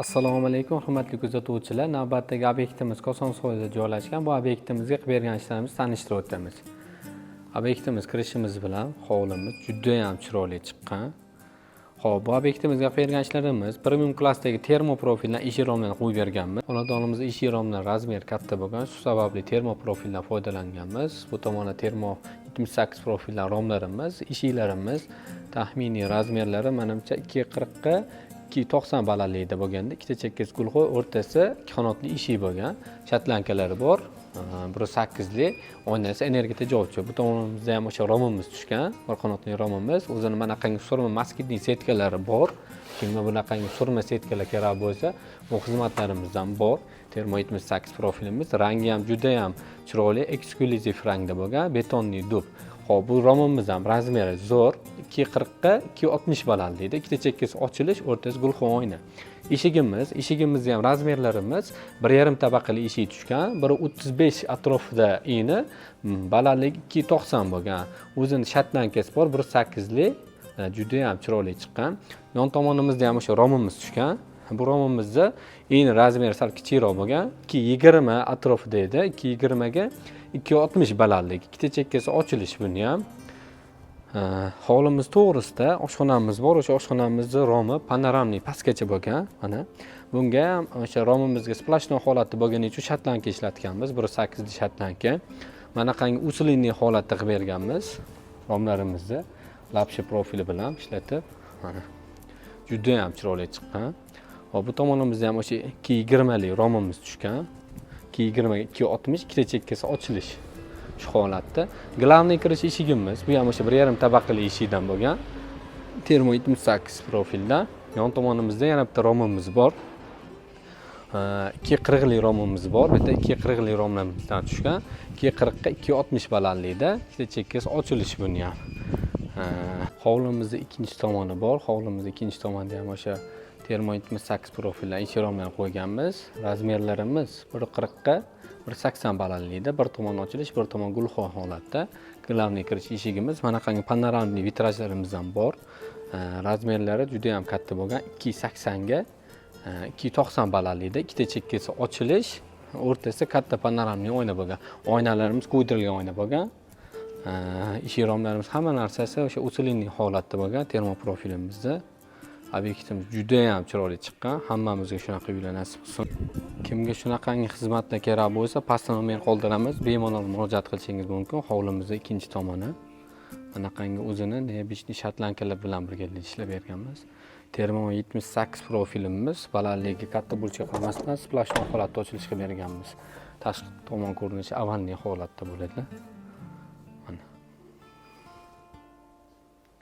Assalomu alaykum, hurmatli kuzatuvchilar. Navbatdagi obyektimiz Kosonsoyda joylashgan. Bu obyektimizga qilib bergan ishlarimizni tanishtirib o'tamiz. Obyektimiz kirishimiz bilan hovlimiz juda ham chiroyli chiqqan. Xo'p, bu obyektimizga qilib bergan ishlarimiz premium klassdagi termoprofildan ish romlarni qo'yib berganmiz. Xonadonimizda ish romlar razmeri katta bo'lgan, shu sababli termoprofildan foydalanganmiz. Bu tomonda termo 78 profildan romlarimiz, eshiklarimiz taxminiy razmerlari menimcha 240 ga 290 balandlikda bo'lganda, ikkita chekkasi gulxo'y, o'rtasi ikki qanotli eshik bo'lgan, shatlankalari bor. 1.8 li oynasi energiya tejovchi. Bu tomonimizda ham o'sha romimiz tushgan, bir qanotli romimiz. O'zini bunaqangi surma moskitli setkalari bor. Kimga bunaqangi surma setkalar kerak bo'lsa, bu xizmatlarimizdan bor. Termo 78 profilimiz, rangi ham juda ham chiroyli, eksklyuziv rangda bo'lgan, betonli dub. Xo'p, bu romimiz ham razmeri zo'r, 240 ga 260 balandlikda, ikkita chekkasi ochilish, o'rtasi gulxon oyna. Eshigimiz ham razmerlarimiz 1,5 tabaqali eshik tushgan, 1.35 atrofida eni, balandligi 290 bo'lgan. O'zini shatlankasi bor, 1.8 li, juda ham chiroyli chiqqan. Yon tomonimizda ham o'sha romimiz tushgan. Bu romimizda eni razmeri sal kichikroq bo'lgan, 220 atrofida edi, 220 ga 260 balandlik, ikkita chekkasi ochilish buni ham. Hovlimiz to'g'risida oshxonamiz bor. O'sha oshxonamizning romi panoramli pastgacha bo'lgan. Mana bunga ham o'sha romimizga splashnoy holatda bo'lgani uchun shatlanka ishlatganmiz, 1.8 li shatlanka. Mana qangi usulinli holatda qilib berganmiz. Romlarimizni lapsha profili bilan ishlatib, mana juda ham chiroyli chiqqan. Hop, bu tomonimizda ham o'sha 220 li romimiz tushgan. 220 ga 260, ikkita chekkasi ochilish. Shu holatda. Glavniy kirish eshigimiz, bu ham o'sha 1,5 tabaqali eshikdan bo'lgan. Termo 78 profildan. Yon tomonimizda yana bitta romimiz bor. 240 li romimiz bor. Bu yerda 240 li romlarimizdan tushgan. 240 ga 260 balandlikda, ikkita chekkasi ochilish buni ham. Hovlimizda ikkinchi tomoni bor. Hovlimizda ikkinchi tomonda ham o'sha termo 78 profildan ish romlarni qo'yganmiz. Razmerlarimiz 140 ga 180 balandlikda, bir tomon ochilish, bir tomon gulxon holatda. Glavniy kirish eshigimiz, mana qangi panoramli vitrajlarimiz ham bor. Razmerlari juda ham katta bo'lgan, 280 ga 290 balandlikda, ikkita chekkasi ochilish, o'rtasida katta panoramli oyna bo'lgan. Oynalarimiz qo'ydirilgan oyna bo'lgan. Ish romlarimiz hamma narsasi o'sha usulinli holatda bo'lgan termoprofilimizda. Obyektimiz juda ham chiroyli chiqqan. Hammamizga shunaqa uylar nasib qilsin. Kimga shunaqangi xizmatlar kerak bo'lsa, pastda nomer qoldiramiz, bemalol murojaat qilishingiz mumkin. Hovlimizning ikkinchi tomoni. Bunaqangi o'zini nebishli shatlankalar bilan birga ishlab berganmiz. Termo 78 profilimiz, balandligi katta burchak qilmasdan splashnoy holatda ochilish qilib berganmiz. Tashqi tomon ko'rinishi avanli holatda bo'ladi.